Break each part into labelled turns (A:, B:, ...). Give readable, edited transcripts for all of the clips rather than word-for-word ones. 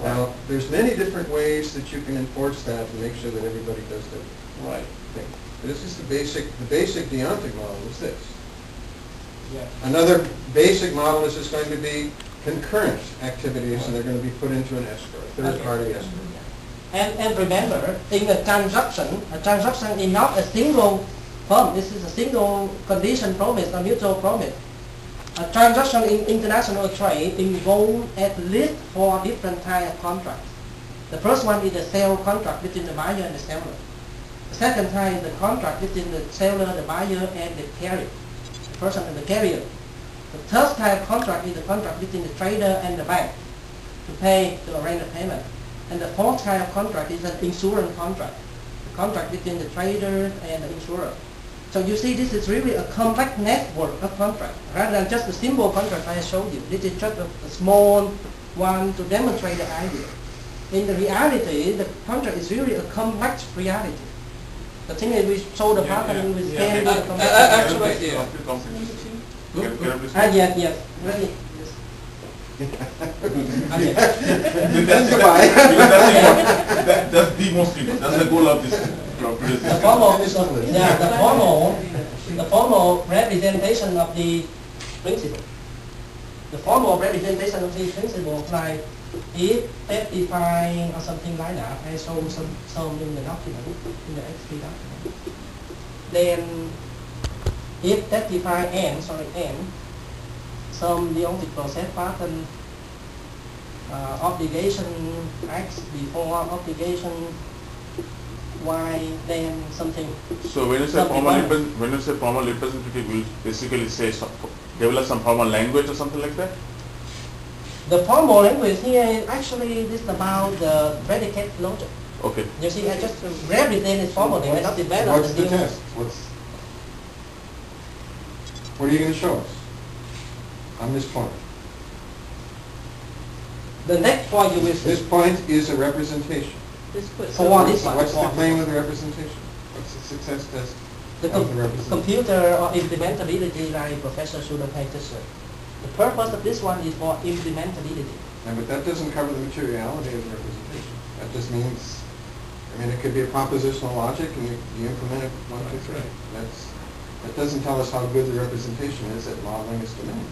A: Now, there's many different ways that you can enforce that and make sure that everybody does the right thing. This is the basic deontic model is this.
B: Yeah.
A: Another basic model is just going to be concurrent activities, and they're going to be put into an escrow, third-party escrow.
B: And remember, in a transaction is not a single firm. This is a single condition promise, a mutual promise. A transaction in international trade involves at least 4 different types of contracts. The first one is the sale contract between the buyer and the seller. The second type is the contract between the seller, the buyer, and the carrier, the person and the carrier. The third type of contract is the contract between the trader and the bank to arrange the payment. And the fourth type of contract is an insurance contract, the contract between the trader and the insurer. So you see, this is really a complex network of contracts, rather than just a simple contract I showed you. This is just a small one to demonstrate the idea. In the reality, the contract is really a complex reality. The thing is, we show the pattern with scale with the complexity. Yes. Ready?
C: That's the most important. That's the goal of this program.
B: The formal representation of the principle. The formal representation of the principle, like if testifying or something like that, I show some in the document, in the XP document. Then, if testify and some deontic process pattern, obligation X before obligation Y, then something.
C: So when you say formal representative, will basically say develop some formal language or something like that?
B: The formal language here is actually this is about the predicate logic.
C: Okay.
B: You see, I just represent it formally. I not develop
A: What's the test? What are you going to show us on this point?
B: The next point you will see.
A: This point is a representation.
B: For this one.
A: What's the claim of the representation? What's the success test
B: the
A: of the representation?
B: computer or implementability, like Professor Sudapai just said. The purpose of this one is for implementability.
A: But that doesn't cover the materiality of the representation. That just means, it could be a propositional logic, and you implement it 1, 2, 3. That doesn't tell us how good the representation is at modeling its domain.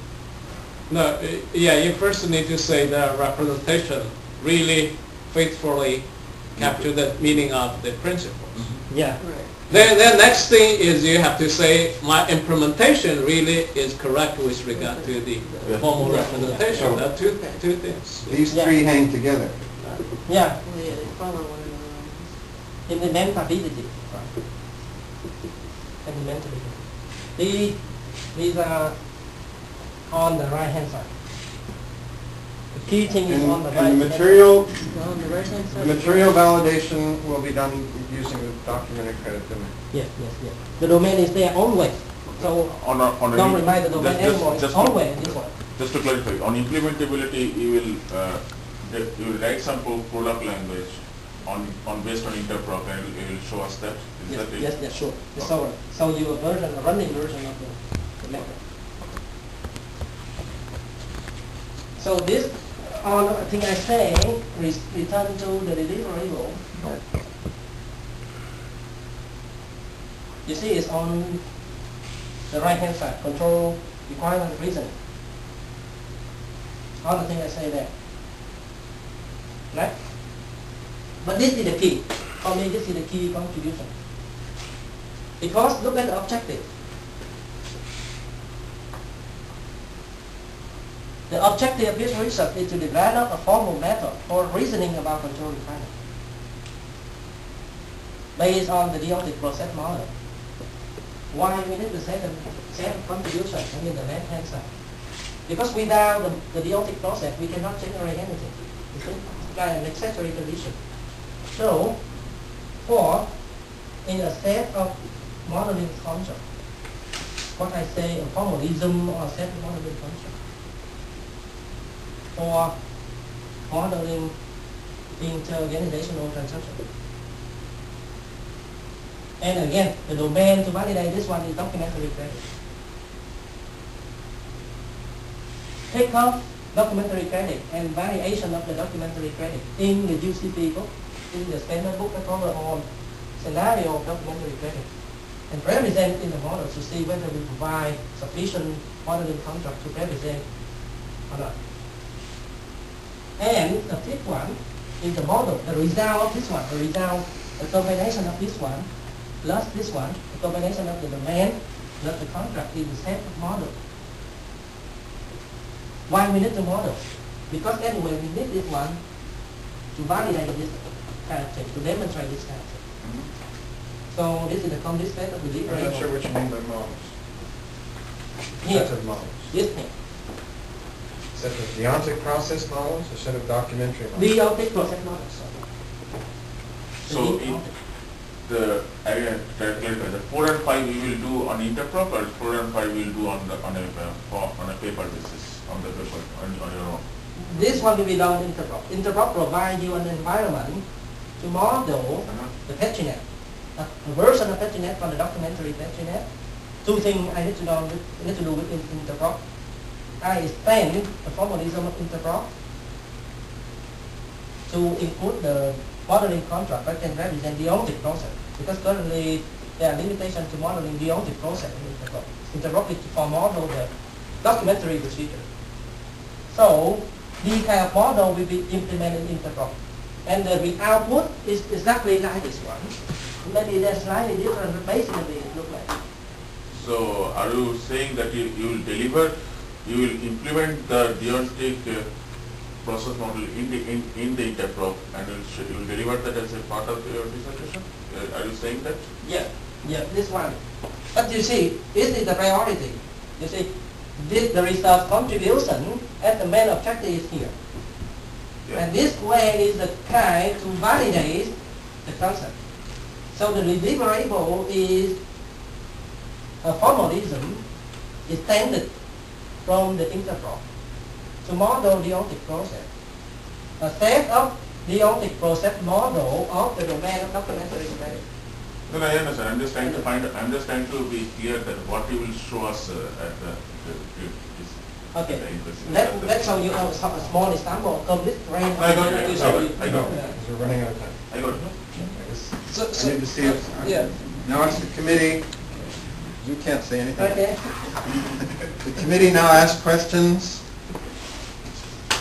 D: No, you first need to say the representation really faithfully capture the meaning of the principles.
B: Yeah.
D: Right. Then next thing is you have to say my implementation really is correct with regard to the formal representation.
A: So
D: there are two things.
A: These three hang together.
B: Yeah. Implementability. Implementability. These are on the right hand side. The key thing is on the right hand side.
A: The material validation will be done using the documented credit domain.
B: Yes. The domain is there always. So don't remind the domain anymore. It's always this one.
C: Just to clarify, on implementability, you will write some product language based on interprop, and it will show us that. Is that it?
B: Yes, sure. Okay. So your version, a running version of the method. So this, I think I say, return to the delivery rule. You see, it's on the right hand side. Control, requirement, reason. All the things I say there. Right? But this is the key. For me, this is the key contribution. Because look at the objective. The objective of this research is to develop a formal method for reasoning about control refinement based on the deontic process model. Why we need to set contribution in the left hand side? Because without the deontic process, we cannot generate anything. You see? It's like an accessory condition. So, in a set of modeling concept, what I say a formalism or set modeling concept, for modeling interorganizational transaction. And again, the domain to validate this one is documentary credit. Take off documentary credit and variation of the documentary credit in the UCP book, in the standard book that cover on scenario of documentary credit, and represent in the model to see whether we provide sufficient modeling contract to represent or not. And the fifth one is the model, the result of this one, the result, the combination of this one plus this one, the combination of the demand plus the contract is the set of model. Why we need the model? Because anyway we need this one to validate this kind of thing, to demonstrate this kind of thing. So this is the complete set of the
A: I'm
B: different.
A: not sure what you mean by models.
B: Here.
A: Set of models.
B: This thing.
A: Set of deontic process models, a set of documentary models.
B: Deontic process models.
C: So in the area calculator, the 4 and 5 we will do on interprop, or 4 and 5 we will do on a paper basis, on the paper, on your own.
B: This one will be done in Interprop. Interprop provides you an environment to model the PetriNet, a version of PetriNet from the documentary PetriNet. Two things I need to do with Interprop. I extend the formalism of Interprop to include the modeling contract that can represent the deontic process, because currently there are limitations to modeling the deontic process in Interprop. Interprop is for model the documentary procedure. So this kind of model will be implemented in Interprop, and the output is exactly like this one. Maybe they're slightly different, but basically it looks like.
C: So are you saying that you will deliver, you will implement the deontic process model in the interprop, and you will deliver that as a part of your dissertation? Are you saying that?
B: Yeah, this one. But you see, this is the priority. You see, the research contribution as the main objective is here.
C: Yeah.
B: And this way is the kind to validate the concept. So the deliverable is a formalism extended from the interprop to model the deontic process. A set of deontic process model of the domain of documentary credit.
C: No, I understand. I'm just trying to find. I'm just trying to be clear that what you will show us at the
B: Okay. Let's show you a small example of complete range.
C: I got it. I got it.
A: Because we're running out of time.
C: I got it.
A: I need to see if, now it's the committee. You can't say anything.
B: Okay.
A: The committee now asks questions.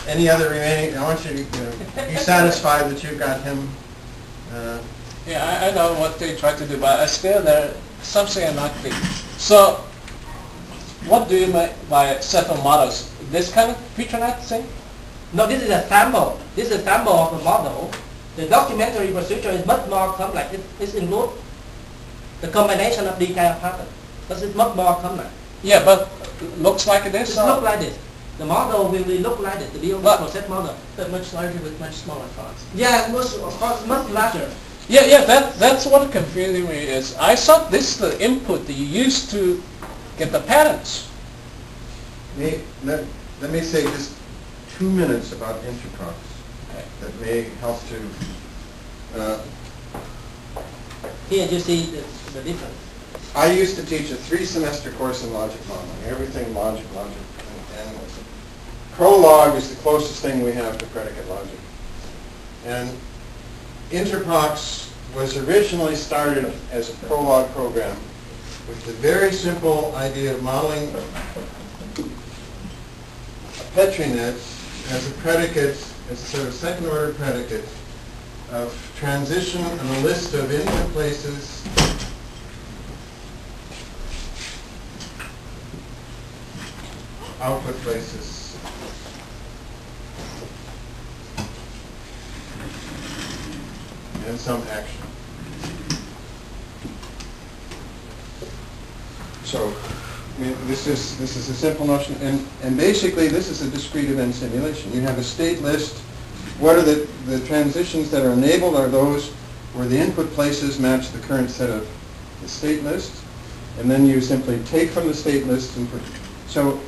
A: Any other remaining, I want you to be satisfied that you've got him.
D: Yeah, I know what they try to do, but I still there something I'm not clear. So, what do you mean by set of models? This kind of PetriNet thing?
B: No, this is a sample. This is a sample of a model. The documentary procedure is much more complex. It includes the combination of these kind of patterns. But it's much more complex.
D: Yeah, but looks like this?
B: It looks like this. The model will look like this, the deontic process model.
E: But much larger with much smaller fonts.
B: Yeah, much larger.
D: Yeah, that's what confusing me is. I thought this is the input that you use to get the patterns.
A: Let me say just 2 minutes about interprops.
D: Okay.
A: That may help to...
B: Here you see the difference.
A: I used to teach a 3-semester course in logic modeling. Everything logic, and prologue is the closest thing we have to predicate logic. And Interprops was originally started as a prologue program with the very simple idea of modeling a PetriNet as a predicate, as a sort of second-order predicate of transition and a list of input places output places. And some action. So, I mean, this is a simple notion, and basically this is a discrete event simulation. You have a state list. What are the transitions that are enabled are those where the input places match the current set of the state list, and then you simply take from the state list and put. So